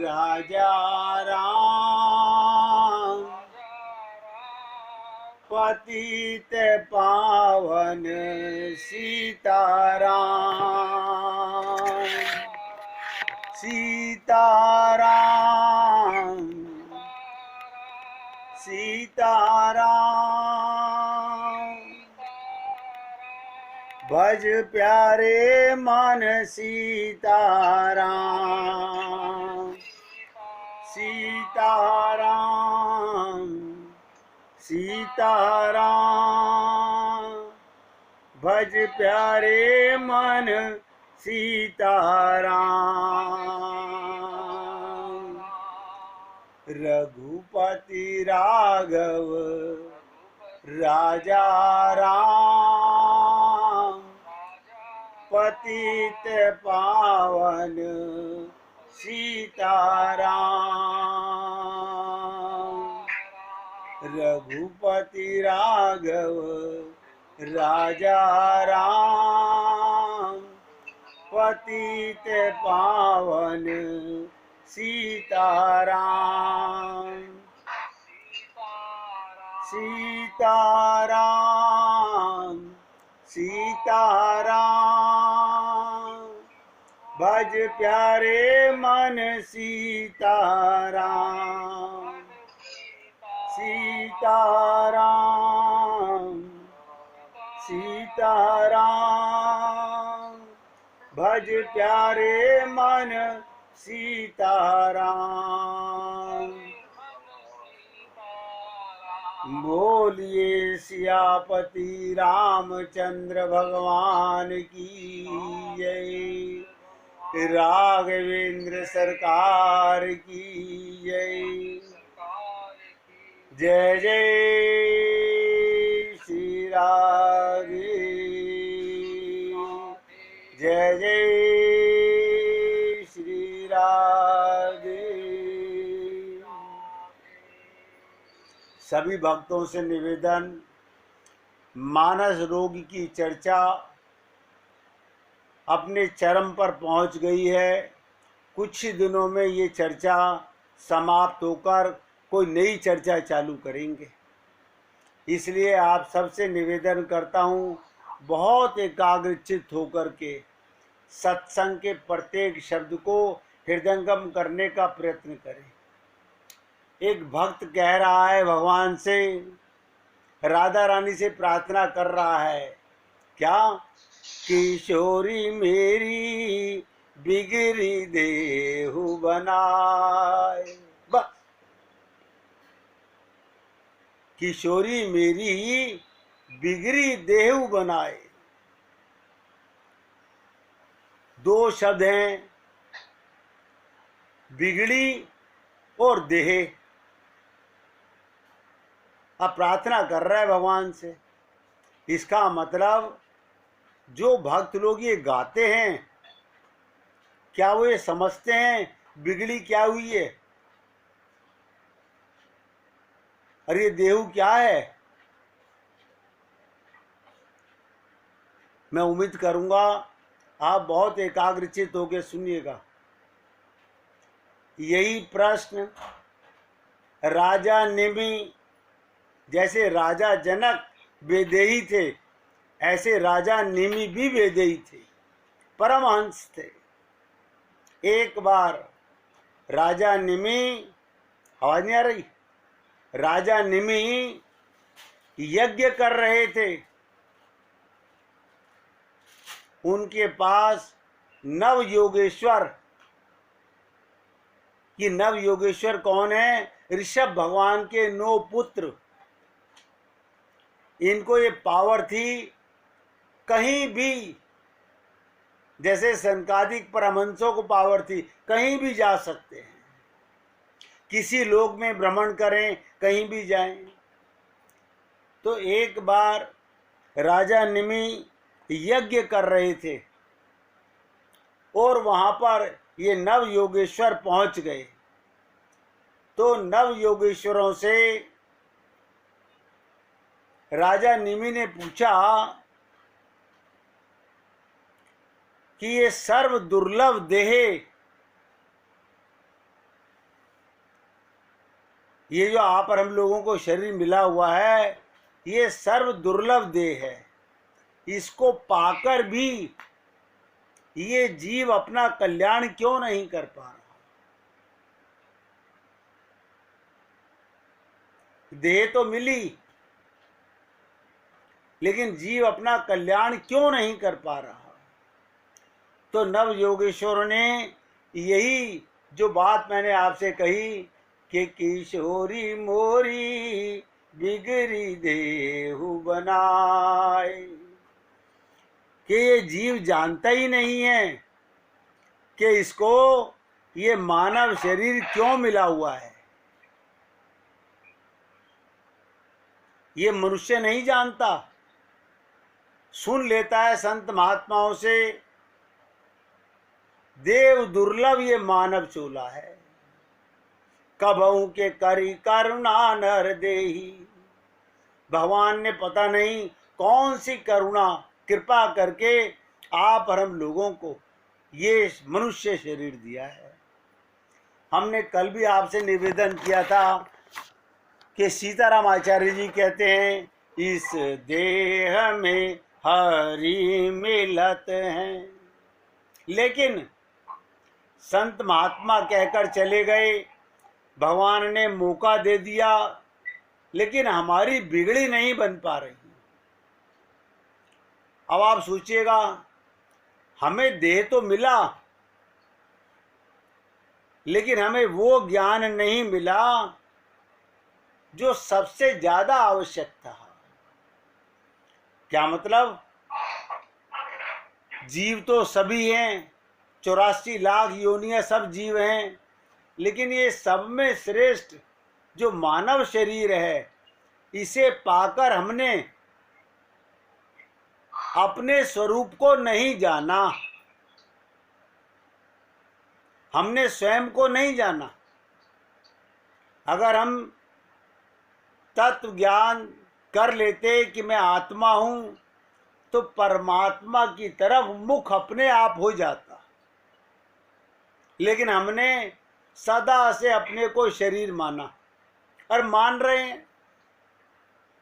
राजा राम पतित पावन सीताराम सीताराम सीताराम भज प्यारे मन सीताराम सीताराम सीताराम भज प्यारे मन सीताराम रघुपति राघव राजा राम पतित पावन सीताराम रघुपति राघव राजा राम पतित पावन सीताराम सीताराम सीताराम भज प्यारे मन सीताराम सीताराम सीताराम भज प्यारे मन सीताराम बोलिए सियापति रामचंद्र भगवान की जय राघवेंद्र सरकार की जय जय जय श्री राधे जय जय श्री राधे। सभी भक्तों से निवेदन, मानस रोग की चर्चा अपने चरम पर पहुंच गई है। कुछ ही दिनों में ये चर्चा समाप्त होकर कोई नई चर्चा चालू करेंगे। इसलिए आप सबसे निवेदन करता हूँ, बहुत एकाग्रचित्त होकर के सत्संग के प्रत्येक शब्द को हृदयंगम करने का प्रयत्न करें। एक भक्त कह रहा है भगवान से, राधा रानी से प्रार्थना कर रहा है, क्या? किशोरी मेरी बिगड़ी देहु बनाए। बस, किशोरी मेरी बिगड़ी देहु बनाए। दो शब्द हैं, बिगड़ी और देह। अब प्रार्थना कर रहा है भगवान से। इसका मतलब जो भक्त लोग ये गाते हैं, क्या वो ये समझते हैं बिगड़ी क्या हुई है? अरे देहु क्या है? मैं उम्मीद करूंगा आप बहुत एकाग्रचित होकर सुनिएगा। यही प्रश्न राजा निमि, जैसे राजा जनक वेदेही थे, ऐसे राजा निमि भी वेदेही थे, परमहंस थे। एक बार राजा निमि, आवाज नहीं आ रही? राजा निमि यज्ञ कर रहे थे। उनके पास नव योगेश्वर, कि नव योगेश्वर कौन है? ऋषभ भगवान के 9 पुत्र। इनको ये पावर थी, कहीं भी, जैसे सनकादिक परमहंसों को पावर थी, कहीं भी जा सकते हैं, किसी लोक में भ्रमण करें, कहीं भी जाएं। तो एक बार राजा निमि यज्ञ कर रहे थे और वहां पर ये नव योगेश्वर पहुंच गए। तो नव योगेश्वरों से राजा निमि ने पूछा कि ये सर्व दुर्लभ देह ये जो आप और हम लोगों को शरीर मिला हुआ है, ये सर्व दुर्लभ देह है। इसको पाकर भी ये जीव अपना कल्याण क्यों नहीं कर पा रहा? देह तो मिली, लेकिन जीव अपना कल्याण क्यों नहीं कर पा रहा? तो नव योगेश्वर ने यही जो बात मैंने आपसे कही कि किशोरी मोरी बिगड़ी देहु बनाए, कि ये जीव जानता ही नहीं है कि इसको ये मानव शरीर क्यों मिला हुआ है। ये मनुष्य नहीं जानता, सुन लेता है संत महात्माओं से, देव दुर्लभ ये मानव चोला है, कबहू के करी करुणा नर देही। भगवान ने पता नहीं कौन सी करुणा कृपा करके आप और हम लोगों को ये मनुष्य शरीर दिया है। हमने कल भी आपसे निवेदन किया था कि सीताराम आचार्य जी कहते हैं, इस देह में हरि मिलत हैं। लेकिन संत महात्मा कहकर चले गए, भगवान ने मौका दे दिया, लेकिन हमारी बिगड़ी नहीं बन पा रही। अब आप सोचिएगा, हमें देह तो मिला, लेकिन हमें वो ज्ञान नहीं मिला जो सबसे ज्यादा आवश्यक था। क्या मतलब? जीव तो सभी हैं, 84 लाख योनियां सब जीव हैं, लेकिन ये सब में श्रेष्ठ जो मानव शरीर है, इसे पाकर हमने अपने स्वरूप को नहीं जाना, हमने स्वयं को नहीं जाना। अगर हम तत्व ज्ञान कर लेते कि मैं आत्मा हूं, तो परमात्मा की तरफ मुख अपने आप हो जाता। लेकिन हमने सदा से अपने को शरीर माना और मान रहे हैं।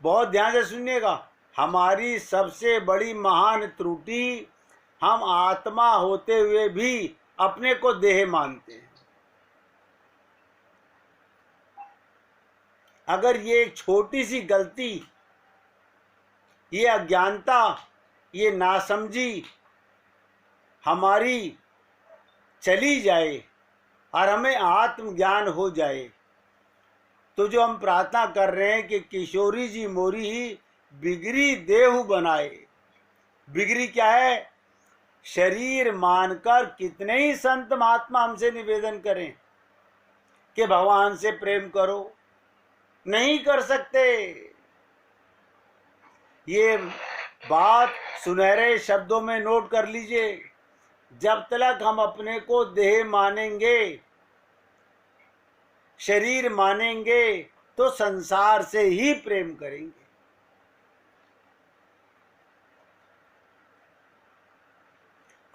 बहुत ध्यान से सुनिएगा, हमारी सबसे बड़ी महान त्रुटि, हम आत्मा होते हुए भी अपने को देह मानते हैं। अगर ये एक छोटी सी गलती, ये अज्ञानता, ये नासमझी हमारी चली जाए और हमें आत्मज्ञान हो जाए, तो जो हम प्रार्थना कर रहे हैं कि किशोरी जी मोरी ही बिगड़ी देहु बनाए। बिगड़ी क्या है? शरीर मानकर कितने ही संत महात्मा हमसे निवेदन करें कि भगवान से प्रेम करो, नहीं कर सकते। ये बात सुनहरे शब्दों में नोट कर लीजिए, जब तक हम अपने को देह मानेंगे, शरीर मानेंगे, तो संसार से ही प्रेम करेंगे।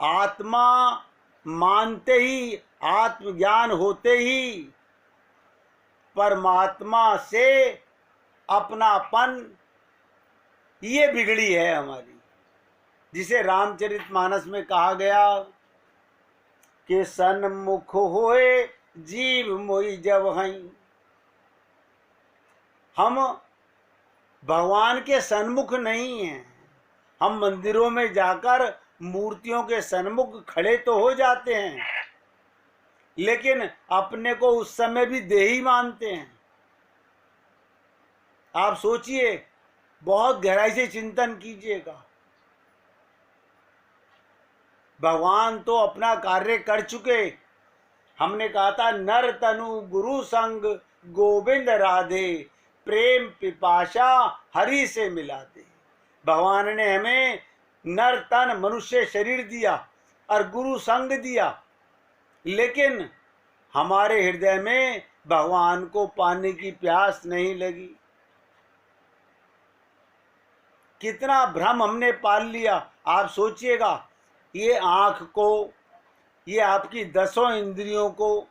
आत्मा मानते ही, आत्मज्ञान होते ही परमात्मा से अपनापन, ये बिगड़ी है हमारी, जिसे रामचरितमानस में कहा गया कि सन्मुख होए जीव मोई जब हई। हम भगवान के सन्मुख नहीं हैं। हम मंदिरों में जाकर मूर्तियों के सन्मुख खड़े तो हो जाते हैं, लेकिन अपने को उस समय भी देही मानते हैं। आप सोचिए, बहुत गहराई से चिंतन कीजिएगा। भगवान तो अपना कार्य कर चुके। हमने कहा था, नर तनु गुरु संग गोविंद राधे, प्रेम पिपाशा हरि से मिला दे। भगवान ने हमें नर तन मनुष्य शरीर दिया और गुरु संग दिया, लेकिन हमारे हृदय में भगवान को पाने की प्यास नहीं लगी। कितना भ्रम हमने पाल लिया। आप सोचिएगा, ये आँख को, ये आपकी 10 इंद्रियों को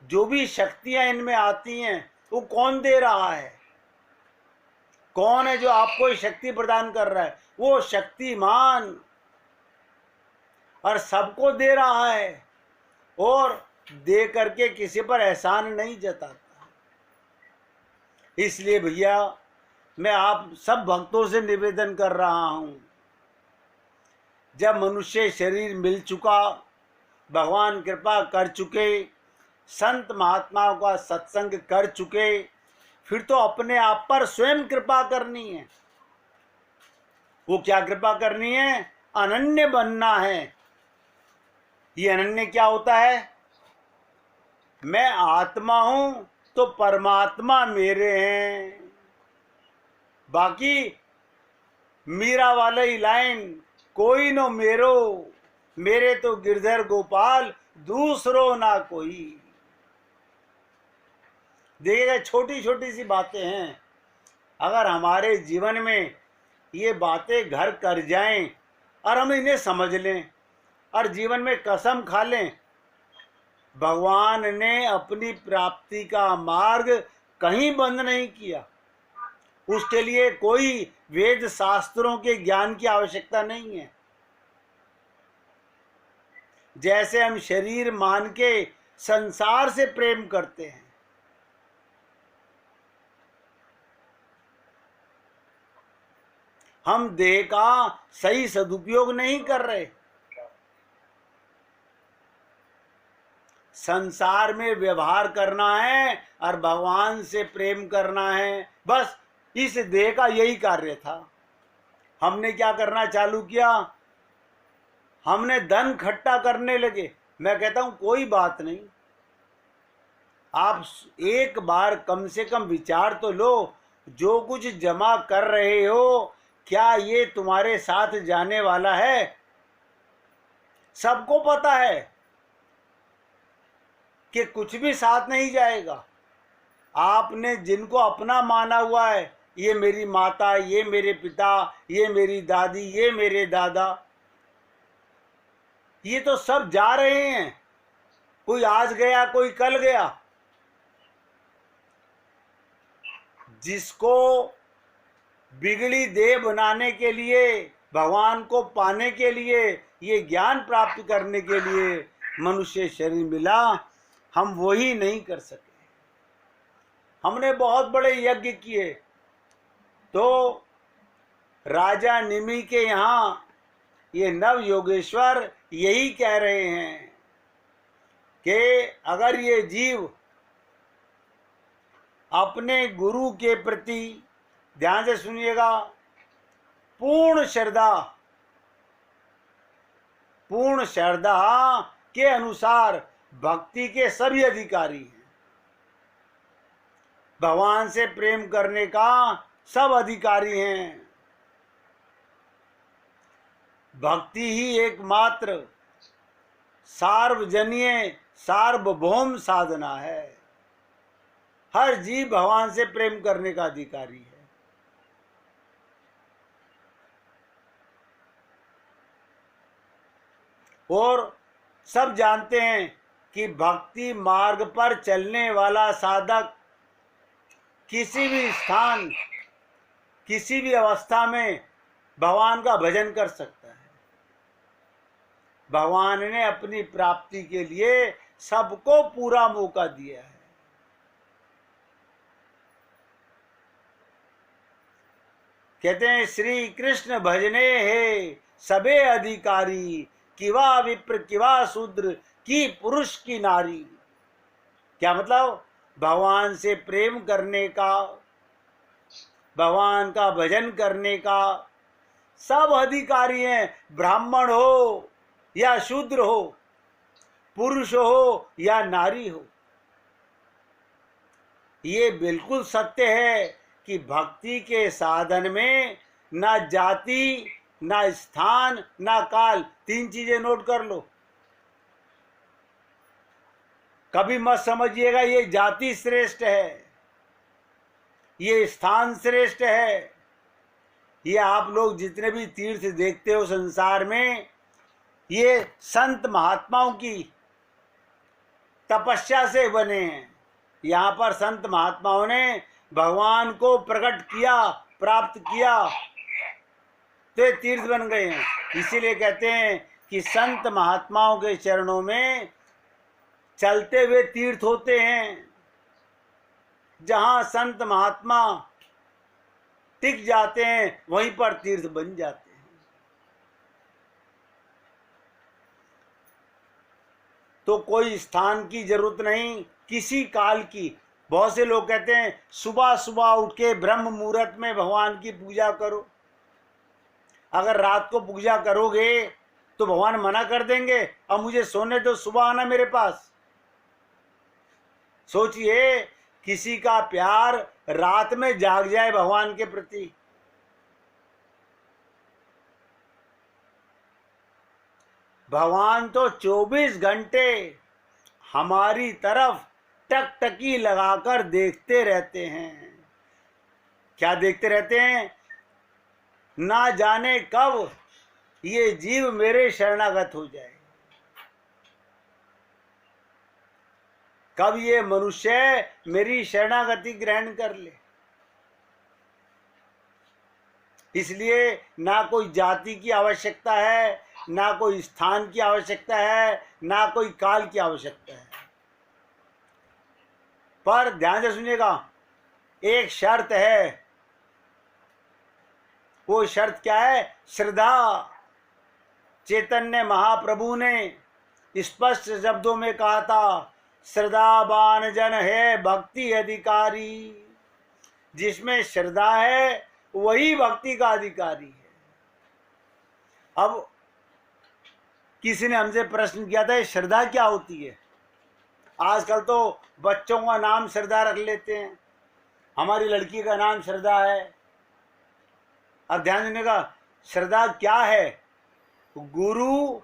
जो भी शक्तियां इनमें आती हैं वो कौन दे रहा है? कौन है जो आपको ये शक्ति प्रदान कर रहा है? वो शक्तिमान, और सबको दे रहा है, और दे करके किसी पर एहसान नहीं जताता। इसलिए भैया मैं आप सब भक्तों से निवेदन कर रहा हूं, जब मनुष्य शरीर मिल चुका, भगवान कृपा कर चुके, संत महात्माओं का सत्संग कर चुके, फिर तो अपने आप पर स्वयं कृपा करनी है। वो क्या कृपा करनी है? अनन्य बनना है। ये अनन्य क्या होता है? मैं आत्मा हूं तो परमात्मा मेरे हैं। बाकी मीरा वाली लाइन, कोई नो मेरो, मेरे तो गिरधर गोपाल, दूसरो ना कोई। देखिएगा, छोटी छोटी सी बातें हैं, अगर हमारे जीवन में ये बातें घर कर जाएं और हम इन्हें समझ लें और जीवन में कसम खा लें, भगवान ने अपनी प्राप्ति का मार्ग कहीं बंद नहीं किया। उसके लिए कोई वेद शास्त्रों के ज्ञान की आवश्यकता नहीं है। जैसे हम शरीर मान के संसार से प्रेम करते हैं, हम देह का सही सदुपयोग नहीं कर रहे। संसार में व्यवहार करना है और भगवान से प्रेम करना है, बस इस देह का यही कार्य था। हमने क्या करना चालू किया? हमने धन इकट्ठा करने लगे। मैं कहता हूं कोई बात नहीं, आप एक बार कम से कम विचार तो लो, जो कुछ जमा कर रहे हो क्या ये तुम्हारे साथ जाने वाला है? सबको पता है कि कुछ भी साथ नहीं जाएगा। आपने जिनको अपना माना हुआ है, ये मेरी माता, ये मेरे पिता, ये मेरी दादी, ये मेरे दादा, ये तो सब जा रहे हैं। कोई आज गया, कोई कल गया। जिसको बिगड़ी देह बनाने के लिए, भगवान को पाने के लिए, ये ज्ञान प्राप्त करने के लिए मनुष्य शरीर मिला, हम वही नहीं कर सके। हमने बहुत बड़े यज्ञ किए। तो राजा निमि के यहाँ ये नव योगेश्वर यही कह रहे हैं कि अगर ये जीव अपने गुरु के प्रति, ध्यान से सुनिएगा, पूर्ण श्रद्धा के अनुसार भक्ति के सभी अधिकारी हैं। भगवान से प्रेम करने का सब अधिकारी हैं। भक्ति ही एकमात्र सार्वजनीय सार्वभौम साधना है। हर जीव भगवान से प्रेम करने का अधिकारी है। और सब जानते हैं कि भक्ति मार्ग पर चलने वाला साधक किसी भी स्थान, किसी भी अवस्था में भगवान का भजन कर सकता है। भगवान ने अपनी प्राप्ति के लिए सबको पूरा मौका दिया है। कहते हैं श्री कृष्ण भजने है सबे अधिकारी, किवा विप्र किवा शूद्र, की पुरुष की नारी। क्या मतलब? भगवान से प्रेम करने का, भगवान का भजन करने का सब अधिकारी हैं। ब्राह्मण हो या शूद्र हो, पुरुष हो या नारी हो। ये बिल्कुल सत्य है कि भक्ति के साधन में ना जाति, ना स्थान, ना काल, तीन चीजें नोट कर लो। कभी मत समझिएगा ये जाति श्रेष्ठ है, ये स्थान श्रेष्ठ है। ये आप लोग जितने भी तीर्थ देखते हो संसार में, ये संत महात्माओं की तपस्या से बने हैं। यहाँ पर संत महात्माओं ने भगवान को प्रकट किया, प्राप्त किया, तो ये तीर्थ बन गए हैं। इसीलिए कहते हैं कि संत महात्माओं के चरणों में चलते हुए तीर्थ होते हैं। जहाँ संत महात्मा टिक जाते हैं वहीं पर तीर्थ बन जाते हैं। तो कोई स्थान की जरूरत नहीं, किसी काल की। बहुत से लोग कहते हैं सुबह सुबह उठ के ब्रह्म मुहूर्त में भगवान की पूजा करो। अगर रात को पूजा करोगे तो भगवान मना कर देंगे, अब मुझे सोने दो, सुबह आना मेरे पास। सोचिए, किसी का प्यार रात में जाग जाए भगवान के प्रति। भगवान तो 24 घंटे हमारी तरफ टकटकी लगाकर देखते रहते हैं। क्या देखते रहते हैं? ना जाने कब ये जीव मेरे शरणागत हो जाए, कब ये मनुष्य मेरी शरणागति ग्रहण कर ले। इसलिए ना कोई जाति की आवश्यकता है, ना कोई स्थान की आवश्यकता है, ना कोई काल की आवश्यकता है। पर ध्यान से सुनिएगा, एक शर्त है। वो शर्त क्या है? श्रद्धा। चैतन्य महाप्रभु ने स्पष्ट शब्दों में कहा था, श्रद्धावान जन है भक्ति अधिकारी। जिसमें श्रद्धा है वही भक्ति का अधिकारी है। अब किसी ने हमसे प्रश्न किया था, श्रद्धा क्या होती है? आजकल तो बच्चों का नाम श्रद्धा रख लेते हैं। हमारी लड़की का नाम श्रद्धा है। अब ध्यान देने का, श्रद्धा क्या है? गुरु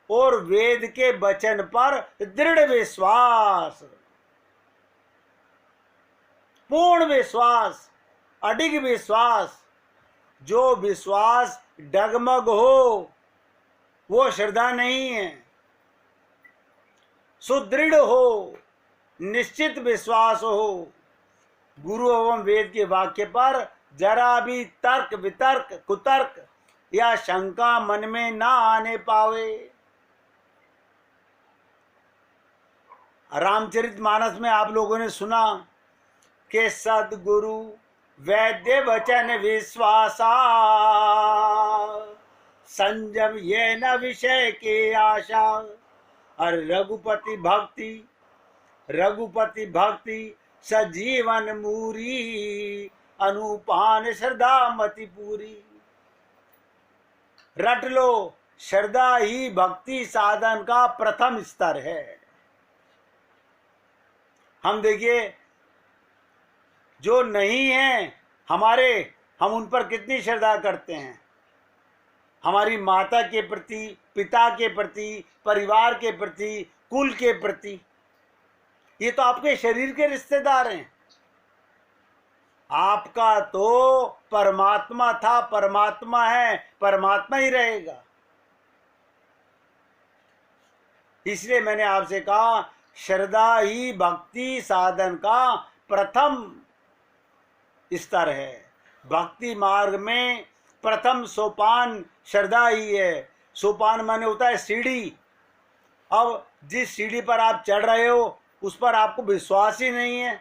और वेद के वचन पर दृढ़ विश्वास, पूर्ण विश्वास, अडिग विश्वास। जो विश्वास डगमग हो वो श्रद्धा नहीं है। सुदृढ़ हो, निश्चित विश्वास हो गुरु एवं वेद के वाक्य पर, जरा भी तर्क वितर्क कुतर्क या शंका मन में ना आने पावे। रामचरितमानस में आप लोगों ने सुना कि सदगुरु वैद्य वचन विश्वासा, संयम ये न विषय के आशा। और रघुपति भक्ति सजीवन मूरी, अनुपान श्रद्धा मति पूरी। रट लो, श्रद्धा ही भक्ति साधन का प्रथम स्तर है। हम देखिए, जो नहीं है हमारे, हम उन पर कितनी श्रद्धा करते हैं। हमारी माता के प्रति, पिता के प्रति, परिवार के प्रति, कुल के प्रति। ये तो आपके शरीर के रिश्तेदार हैं। आपका तो परमात्मा था, परमात्मा है, परमात्मा ही रहेगा। इसलिए मैंने आपसे कहा, श्रद्धा ही भक्ति साधन का प्रथम स्तर है। भक्ति मार्ग में प्रथम सोपान श्रद्धा ही है। सोपान माने होता है सीढ़ी। अब जिस सीढ़ी पर आप चढ़ रहे हो उस पर आपको विश्वास ही नहीं है,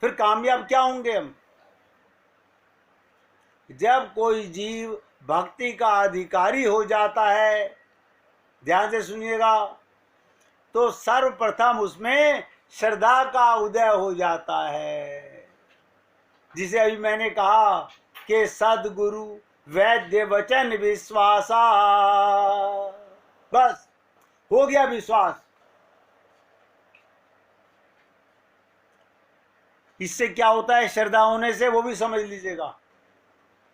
फिर कामयाब क्या होंगे हम? जब कोई जीव भक्ति का अधिकारी हो जाता है, ध्यान से सुनिएगा, तो सर्वप्रथम उसमें श्रद्धा का उदय हो जाता है। जिसे अभी मैंने कहा कि सदगुरु वैद्य वचन विश्वासा, बस हो गया विश्वास। इससे क्या होता है श्रद्धा होने से, वो भी समझ लीजिएगा।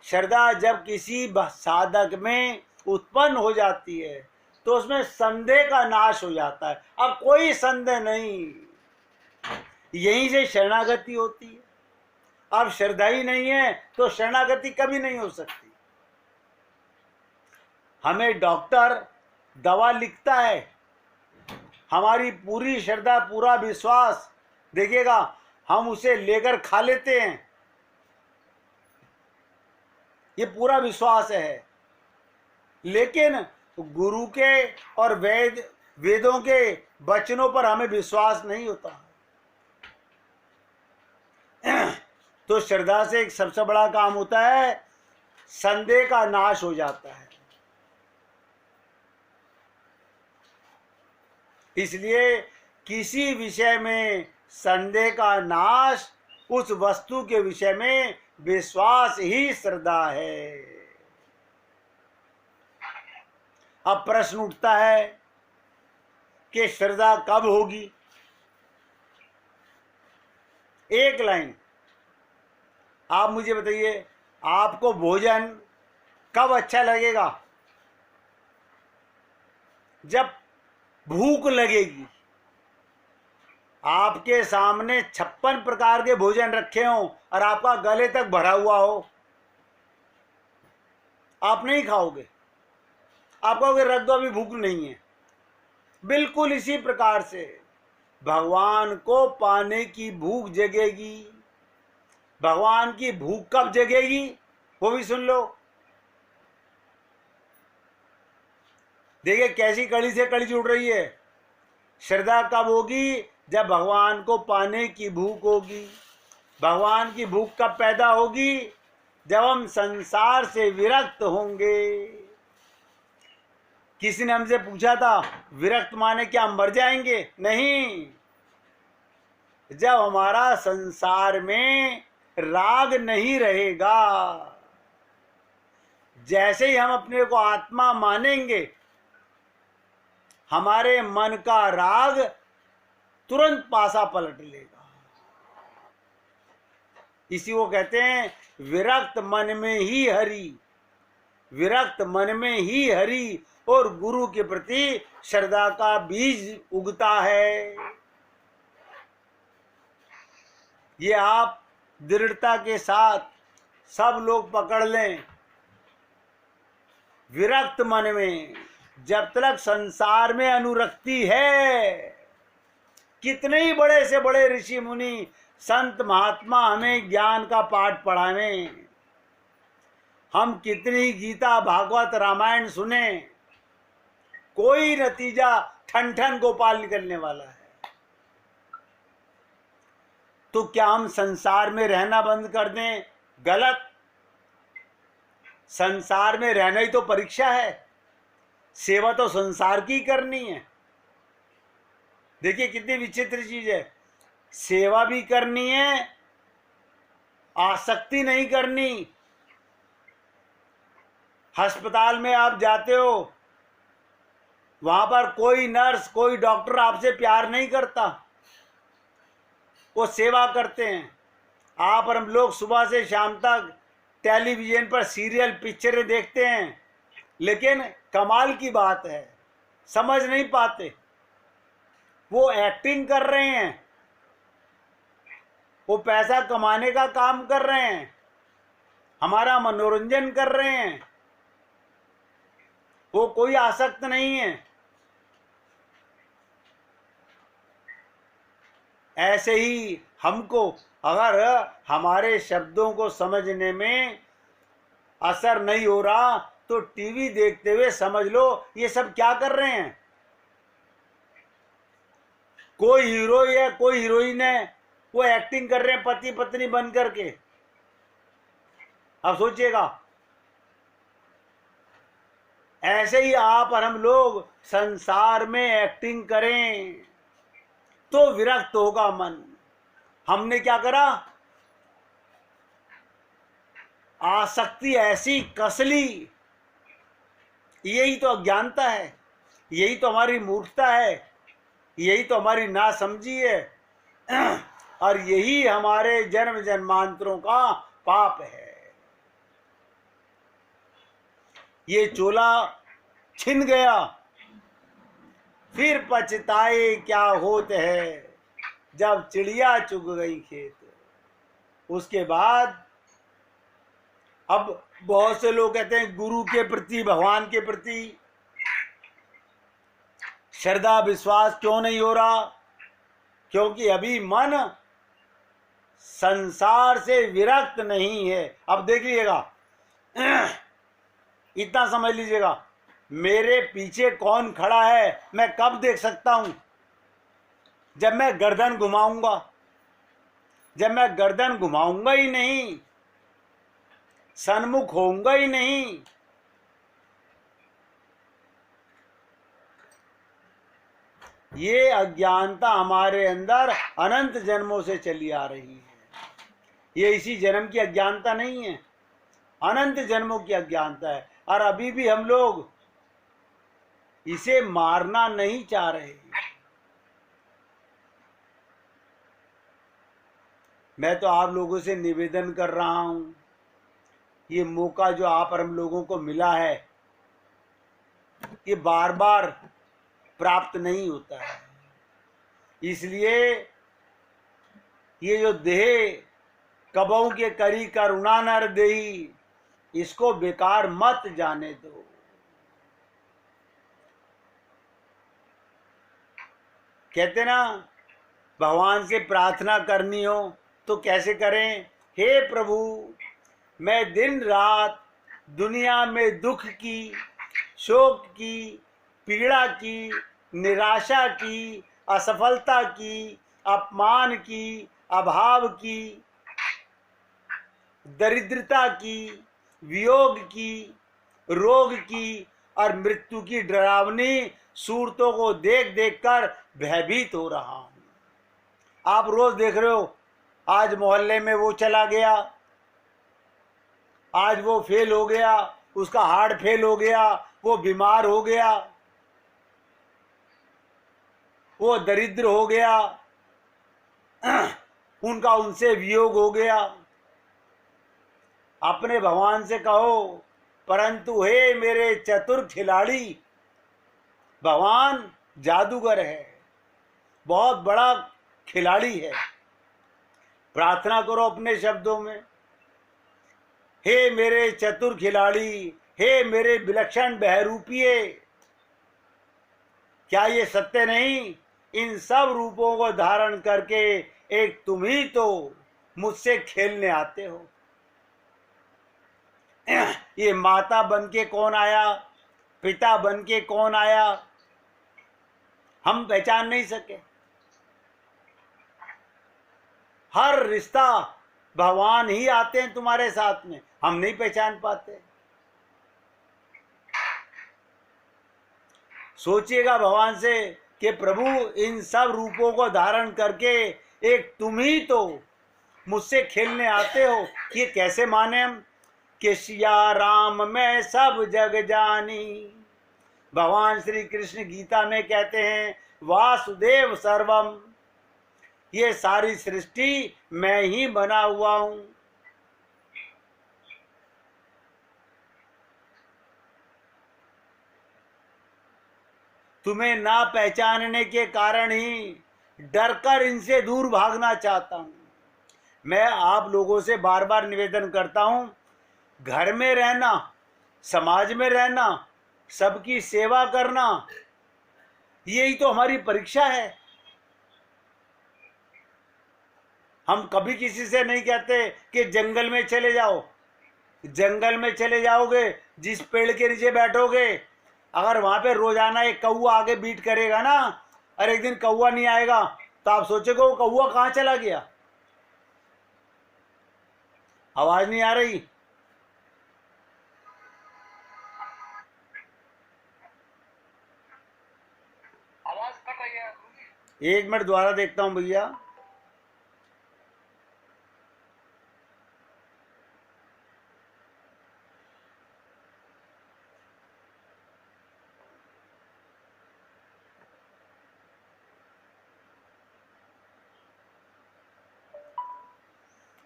श्रद्धा जब किसी साधक में उत्पन्न हो जाती है तो उसमें संदेह का नाश हो जाता है। अब कोई संदेह नहीं, यहीं से शरणागति होती है। अब श्रद्धा ही नहीं है तो शरणागति कभी नहीं हो सकती। हमें डॉक्टर दवा लिखता है, हमारी पूरी श्रद्धा, पूरा विश्वास, देखिएगा हम उसे लेकर खा लेते हैं, ये पूरा विश्वास है। लेकिन गुरु के और वेदों के वचनों पर हमें विश्वास नहीं होता। तो श्रद्धा से एक सबसे बड़ा काम होता है, संदेह का नाश हो जाता है। इसलिए किसी विषय में संदेह का नाश, उस वस्तु के विषय में विश्वास ही श्रद्धा है। अब प्रश्न उठता है कि श्रद्धा कब होगी? एक लाइन आप मुझे बताइए, आपको भोजन कब अच्छा लगेगा? जब भूख लगेगी। आपके सामने 56 प्रकार के भोजन रखे हों और आपका गले तक भरा हुआ हो, आप नहीं खाओगे, आप कहोगे रख दो, अभी भूख नहीं है। बिल्कुल इसी प्रकार से भगवान को पाने की भूख जगेगी। भगवान की भूख कब जगेगी वो भी सुन लो। देखिए कैसी कड़ी से कड़ी जुड़ रही है। श्रद्धा कब होगी? जब भगवान को पाने की भूख होगी। भगवान की भूख कब पैदा होगी? जब हम संसार से विरक्त होंगे। किसी ने हमसे पूछा था, विरक्त माने क्या हम मर जाएंगे? नहीं, जब हमारा संसार में राग नहीं रहेगा। जैसे ही हम अपने को आत्मा मानेंगे, हमारे मन का राग तुरंत पासा पलट लेगा। इसी को कहते हैं विरक्त मन में ही हरि। विरक्त मन में ही हरि और गुरु के प्रति श्रद्धा का बीज उगता है। ये आप दृढ़ता के साथ सब लोग पकड़ लें। विरक्त मन में जब तक संसार में अनुरक्ति है, कितने ही बड़े से बड़े ऋषि मुनि संत महात्मा हमें ज्ञान का पाठ पढ़ावें, हम कितनी गीता भागवत रामायण सुने, कोई नतीजा ठन ठन गोपाल निकलने वाला है। तो क्या हम संसार में रहना बंद कर दें? गलत। संसार में रहना ही तो परीक्षा है। सेवा तो संसार की करनी है। देखिए कितनी विचित्र चीज है। सेवा भी करनी है, आसक्ति नहीं करनी। अस्पताल में आप जाते हो, वहां पर कोई नर्स कोई डॉक्टर आपसे प्यार नहीं करता, वो सेवा करते हैं। आप और हम लोग सुबह से शाम तक टेलीविजन पर सीरियल पिक्चरें देखते हैं, लेकिन कमाल की बात है समझ नहीं पाते। वो एक्टिंग कर रहे हैं, वो पैसा कमाने का काम कर रहे हैं, हमारा मनोरंजन कर रहे हैं, वो कोई आसक्त नहीं है। ऐसे ही हमको अगर हमारे शब्दों को समझने में असर नहीं हो रहा तो टीवी देखते हुए समझ लो ये सब क्या कर रहे हैं। कोई हीरो है कोई हीरोइन है, वो एक्टिंग कर रहे हैं पति पत्नी बन करके। अब सोचिएगा, ऐसे ही आप और हम लोग संसार में एक्टिंग करें तो विरक्त होगा मन। हमने क्या करा? आसक्ति ऐसी कसली। यही तो अज्ञानता है, यही तो हमारी मूर्खता है, यही तो हमारी नासमझी है, और यही हमारे जन्म जन्मांतरों का पाप है। ये चोला छिन गया फिर पछताए क्या होते है, जब चिड़िया चुग गई खेत। उसके बाद अब बहुत से लोग कहते हैं गुरु के प्रति भगवान के प्रति श्रद्धा विश्वास क्यों नहीं हो रहा? क्योंकि अभी मन संसार से विरक्त नहीं है। अब देख लीजिएगा, इतना समझ लीजिएगा, मेरे पीछे कौन खड़ा है मैं कब देख सकता हूं? जब मैं गर्दन घुमाऊंगा। जब मैं गर्दन घुमाऊंगा ही नहीं, सन्मुख होऊंगा ही नहीं, ये अज्ञानता हमारे अंदर अनंत जन्मों से चली आ रही है। ये इसी जन्म की अज्ञानता नहीं है, अनंत जन्मों की अज्ञानता है। और अभी भी हम लोग इसे मारना नहीं चाह रहे। मैं तो आप लोगों से निवेदन कर रहा हूं, ये मौका जो आप और हम लोगों को मिला है, ये बार बार प्राप्त नहीं होता है। इसलिए ये जो देह कबहू के करी करुणा नर देही, इसको बेकार मत जाने दो। कहते ना, भगवान से प्रार्थना करनी हो तो कैसे करें? हे प्रभु, मैं दिन रात दुनिया में दुख की, शोक की, पीड़ा की, निराशा की, असफलता की, अपमान की, अभाव की, दरिद्रता की, वियोग की, रोग की और मृत्यु की डरावनी सूरतों को देख देख कर भयभीत हो रहा हूं। आप रोज देख रहे हो, आज मोहल्ले में वो चला गया, आज वो फेल हो गया, उसका हार्ट फेल हो गया, वो बीमार हो गया, वो दरिद्र हो गया, उनका उनसे वियोग हो गया। अपने भगवान से कहो, परंतु हे मेरे चतुर खिलाड़ी, भगवान जादूगर है, बहुत बड़ा खिलाड़ी है। प्रार्थना करो अपने शब्दों में, हे मेरे चतुर खिलाड़ी, हे मेरे विलक्षण बहरूपिये, क्या ये सत्य नहीं? इन सब रूपों को धारण करके एक तुम ही तो मुझसे खेलने आते हो। ये माता बनके कौन आया, पिता बनके कौन आया, हम पहचान नहीं सके। हर रिश्ता भगवान ही आते हैं तुम्हारे साथ में, हम नहीं पहचान पाते। सोचिएगा भगवान से कि प्रभु, इन सब रूपों को धारण करके एक तुम ही तो मुझसे खेलने आते हो। ये कैसे माने हम कि सिया राम मैं सब जग जानी। भगवान श्री कृष्ण गीता में कहते हैं, वासुदेव सर्वम, ये सारी सृष्टि मैं ही बना हुआ हूं। तुम्हें ना पहचानने के कारण ही डरकर इनसे दूर भागना चाहता हूं। मैं आप लोगों से बार बार निवेदन करता हूं, घर में रहना, समाज में रहना, सबकी सेवा करना, यही तो हमारी परीक्षा है। हम कभी किसी से नहीं कहते कि जंगल में चले जाओ। जंगल में चले जाओगे, जिस पेड़ के नीचे बैठोगे, अगर वहां पे रोजाना एक कौवा आगे बीट करेगा ना, और एक दिन कौवा नहीं आएगा, तो आप सोचोगे वो कौवा कहां चला गया। आवाज नहीं आ रही? आवाज कट रही है। एक मिनट दोबारा देखता हूं भैया।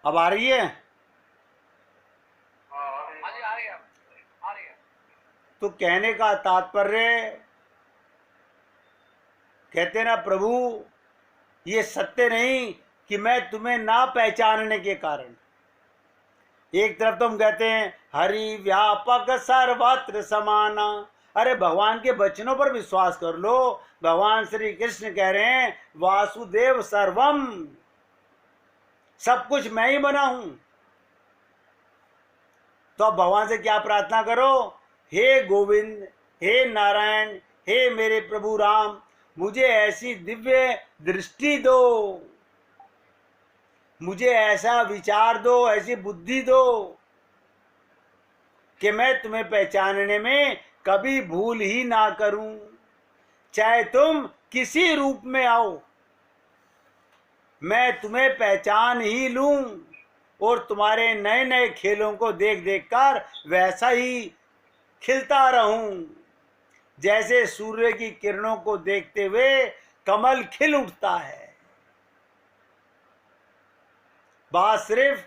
अब आ रही है? हाँ जी, आ रही है, आ रही है। तो कहने का तात्पर्य, कहते ना प्रभु, ये सत्य नहीं कि मैं तुम्हें ना पहचानने के कारण। एक तरफ तो हम कहते हैं हरि व्यापक सर्वत्र समाना, अरे भगवान के वचनों पर विश्वास कर लो। भगवान श्री कृष्ण कह रहे हैं वासुदेव सर्वम, सब कुछ मैं ही बना हूं। तो अब भगवान से क्या प्रार्थना करो, हे गोविंद, हे नारायण, हे मेरे प्रभु राम, मुझे ऐसी दिव्य दृष्टि दो, मुझे ऐसा विचार दो, ऐसी बुद्धि दो कि मैं तुम्हें पहचानने में कभी भूल ही ना करूं। चाहे तुम किसी रूप में आओ, मैं तुम्हें पहचान ही लूं और तुम्हारे नए नए खेलों को देख देख कर वैसा ही खिलता रहूं, जैसे सूर्य की किरणों को देखते हुए कमल खिल उठता है। बात सिर्फ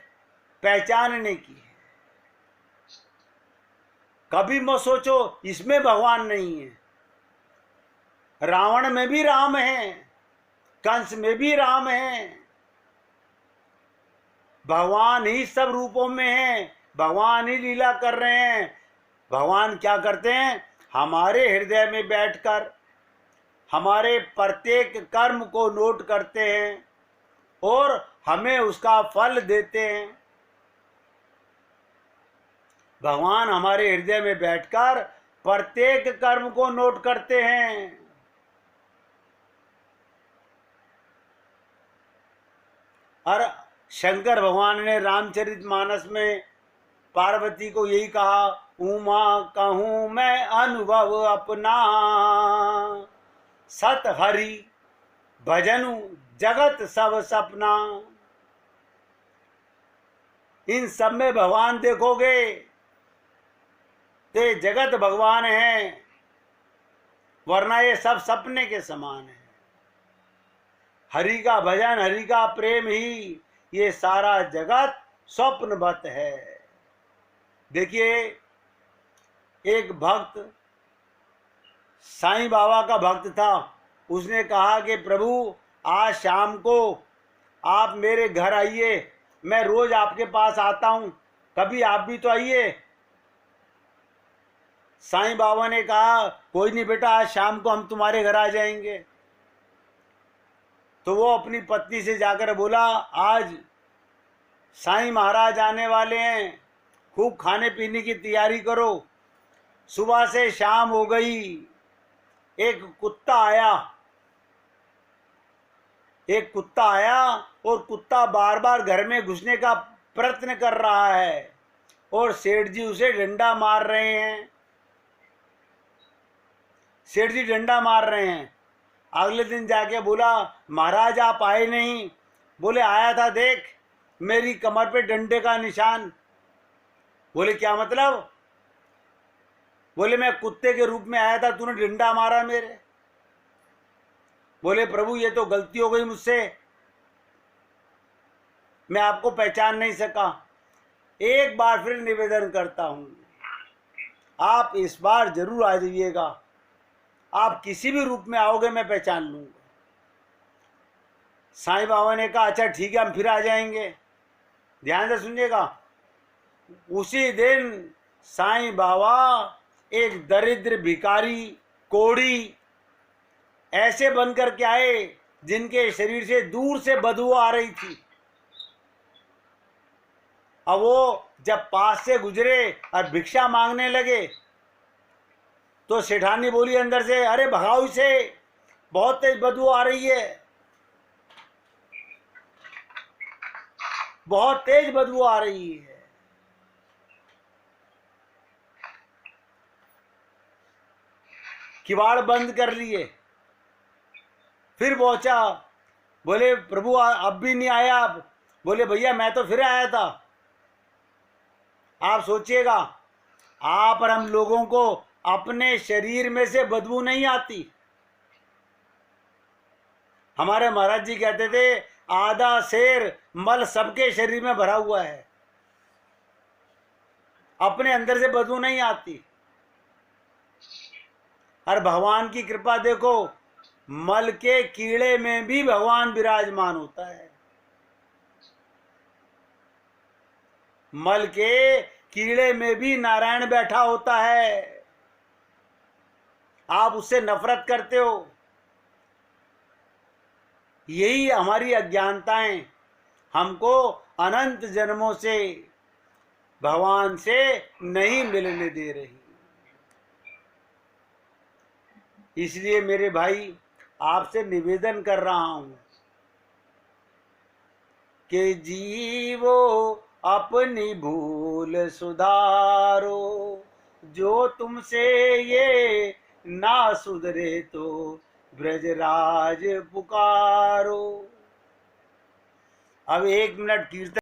पहचानने की है। कभी मत सोचो इसमें भगवान नहीं है। रावण में भी राम है, कंस में भी राम है। भगवान ही सब रूपों में है, भगवान ही लीला कर रहे हैं। भगवान क्या करते हैं, हमारे हृदय में बैठकर हमारे प्रत्येक कर्म को नोट करते हैं और हमें उसका फल देते हैं। भगवान हमारे हृदय में बैठकर प्रत्येक कर्म को नोट करते हैं। और शंकर भगवान ने रामचरितमानस में पार्वती को यही कहा, उमा कहूं मैं अनुभव अपना, सत हरि भजनु जगत सब सपना। इन सब में भगवान देखोगे तो जगत भगवान है, वरना ये सब सपने के समान है। हरि का भजन, हरि का प्रेम ही ये सारा जगत स्वप्नवत है। देखिए, एक भक्त साईं बाबा का भक्त था। उसने कहा कि प्रभु आज शाम को आप मेरे घर आइए, मैं रोज आपके पास आता हूं, कभी आप भी तो आइए। साईं बाबा ने कहा कोई नहीं बेटा, आज शाम को हम तुम्हारे घर आ जाएंगे। तो वो अपनी पत्नी से जाकर बोला, आज साईं महाराज आने वाले हैं, खूब खाने पीने की तैयारी करो। सुबह से शाम हो गई, एक कुत्ता आया और कुत्ता बार बार घर में घुसने का प्रयत्न कर रहा है और सेठ जी उसे डंडा मार रहे हैं। सेठ जी डंडा मार रहे हैं। अगले दिन जाके बोला, महाराज आप आए नहीं। बोले आया था, देख मेरी कमर पे डंडे का निशान। बोले क्या मतलब? बोले मैं कुत्ते के रूप में आया था, तूने डंडा मारा मेरे। बोले प्रभु ये तो गलती हो गई मुझसे, मैं आपको पहचान नहीं सका। एक बार फिर निवेदन करता हूं, आप इस बार जरूर आ जाइएगा। आप किसी भी रूप में आओगे मैं पहचान लूंगा। साईं बाबा ने कहा अच्छा ठीक है, हम फिर आ जाएंगे। ध्यान से सुनिएगा। उसी दिन साईं बाबा एक दरिद्र भिखारी कोढ़ी ऐसे बन करके आए जिनके शरीर से दूर से बदबू आ रही थी। अब वो जब पास से गुजरे और भिक्षा मांगने लगे तो सेठानी बोली अंदर से, अरे भगाओ इसे, बहुत तेज बदबू आ रही है, बहुत तेज बदबू आ रही है। किवाड़ बंद कर लिए। फिर पहुंचा, बोले प्रभु अब भी नहीं आया आप? बोले भैया मैं तो फिर आया था। आप सोचिएगा, आप और हम लोगों को अपने शरीर में से बदबू नहीं आती। हमारे महाराज जी कहते थे आधा शेर मल सबके शरीर में भरा हुआ है, अपने अंदर से बदबू नहीं आती। और भगवान की कृपा देखो, मल के कीड़े में भी भगवान विराजमान होता है। मल के कीड़े में भी नारायण बैठा होता है। आप उससे नफरत करते हो। यही हमारी अज्ञानताएं हमको अनंत जन्मों से भगवान से नहीं मिलने दे रही। इसलिए मेरे भाई आपसे निवेदन कर रहा हूं कि जीवो अपनी भूल सुधारो, जो तुमसे ये ना सुधरे तो ब्रजराज पुकारो। अब 1 मिनट कीर्तन